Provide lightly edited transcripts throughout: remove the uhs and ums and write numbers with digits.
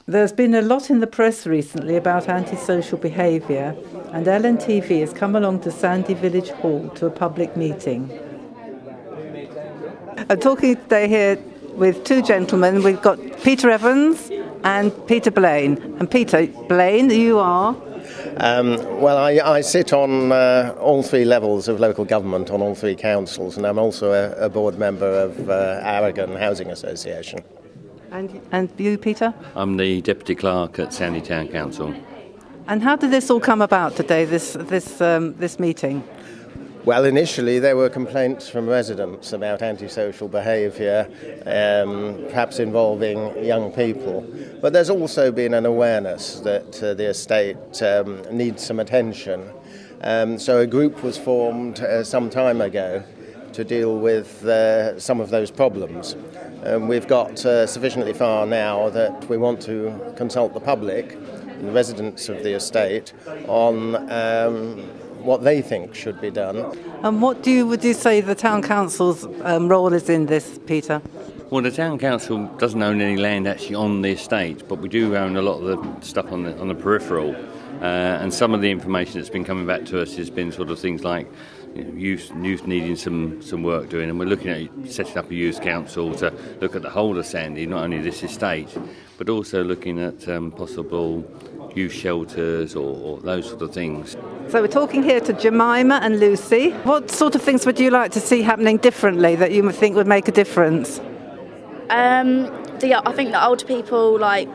There's been a lot in the press recently about antisocial behaviour, and LNTV has come along to Sandy Village Hall to a public meeting. I'm talking today here with two gentlemen. We've got Peter Evans and Peter Blaine. And Peter Blaine, you are? Well, I sit on all three levels of local government on all three councils, and I'm also a board member of Aragon Housing Association. And you, Peter? I'm the Deputy Clerk at Sandy Town Council. And how did this all come about today, this meeting? Well, initially there were complaints from residents about antisocial behaviour, perhaps involving young people. But there's also been an awareness that the estate needs some attention. So a group was formed some time ago to deal with some of those problems. We've got sufficiently far now that we want to consult the public and the residents of the estate on what they think should be done. And what would you say the Town Council's role is in this, Peter? Well, the Town Council doesn't own any land actually on the estate, but we do own a lot of the stuff on the peripheral. And some of the information that's been coming back to us has been sort of things like youth needing some work doing, and we're looking at setting up a youth council to look at the whole of Sandy, not only this estate, but also looking at possible youth shelters or those sort of things. So we're talking here to Jemima and Lucy. What sort of things would you like to see happening differently that you think would make a difference? I think the older people like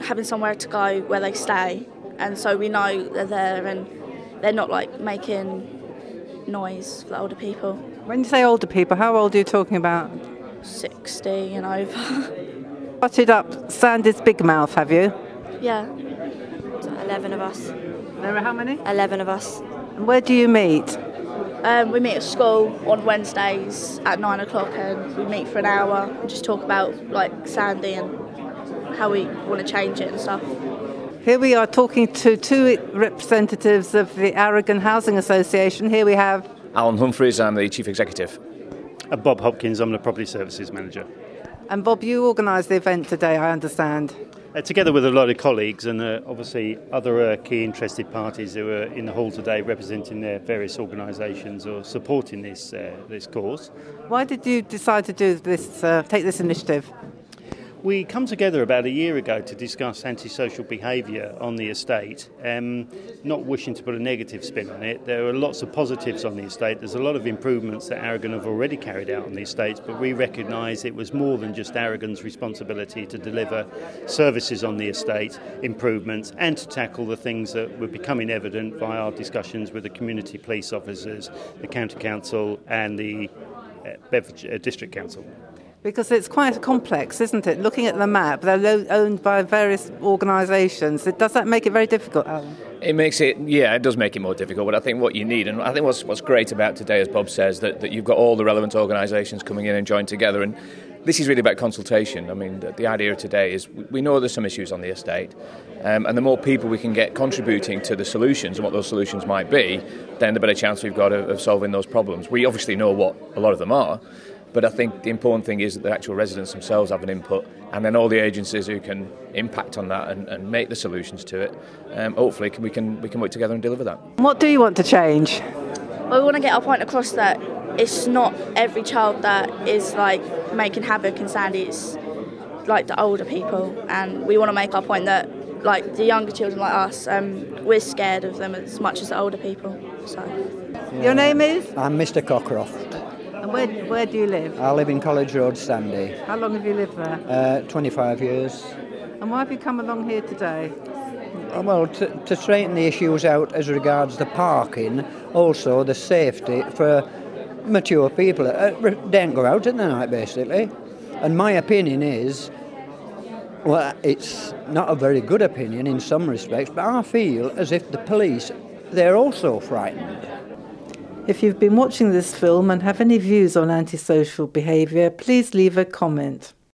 having somewhere to go where they stay, and so we know they're there and they're not like making noise for the older people. When you say older people, how old are you talking about? 60 and over. Spotted up Sandy's Big Mouth, have you? Yeah. 11 of us. There are how many? 11 of us. And where do you meet? We meet at school on Wednesdays at 9 o'clock, and we meet for an hour and just talk about like Sandy and how we want to change it and stuff. Here we are talking to two representatives of the Aragon Housing Association. Here we have Alan Humphreys, I'm the Chief Executive. Bob Hopkins, I'm the Property Services Manager. And Bob, you organised the event today, I understand. Together with a lot of colleagues and obviously other key interested parties who are in the hall today representing their various organisations or supporting this cause. Why did you decide to do this, take this initiative? We come together about a year ago to discuss antisocial behaviour on the estate, not wishing to put a negative spin on it. There are lots of positives on the estate. There's a lot of improvements that Aragon have already carried out on the estate, but we recognise it was more than just Aragon's responsibility to deliver services on the estate, improvements, and to tackle the things that were becoming evident via our discussions with the community police officers, the County Council and the Bedfordshire District Council. Because it's quite complex, isn't it? Looking at the map, they're owned by various organisations. Does that make it very difficult, Alan? It does make it more difficult, but I think what you need, and I think what's great about today, as Bob says, that you've got all the relevant organisations coming in and joined together, and this is really about consultation. I mean, the idea of today is we know there's some issues on the estate, and the more people we can get contributing to the solutions and what those solutions might be, then the better chance we've got of solving those problems. We obviously know what a lot of them are, but I think the important thing is that the actual residents themselves have an input, and then all the agencies who can impact on that and make the solutions to it. Hopefully we can work together and deliver that. What do you want to change? Well, we want to get our point across that it's not every child that is like making havoc in Sandy. It's like the older people, and we want to make our point that like the younger children like us, we're scared of them as much as the older people. So. Your name is? I'm Mr. Cockcroft. And where do you live? I live in College Road, Sandy. How long have you lived there? 25 years. And why have you come along here today? Well, to straighten the issues out as regards the parking, also the safety for mature people. Don't go out in the night, basically. And my opinion is, well, it's not a very good opinion in some respects, but I feel as if the police, they're also frightened. If you've been watching this film and have any views on antisocial behaviour, please leave a comment.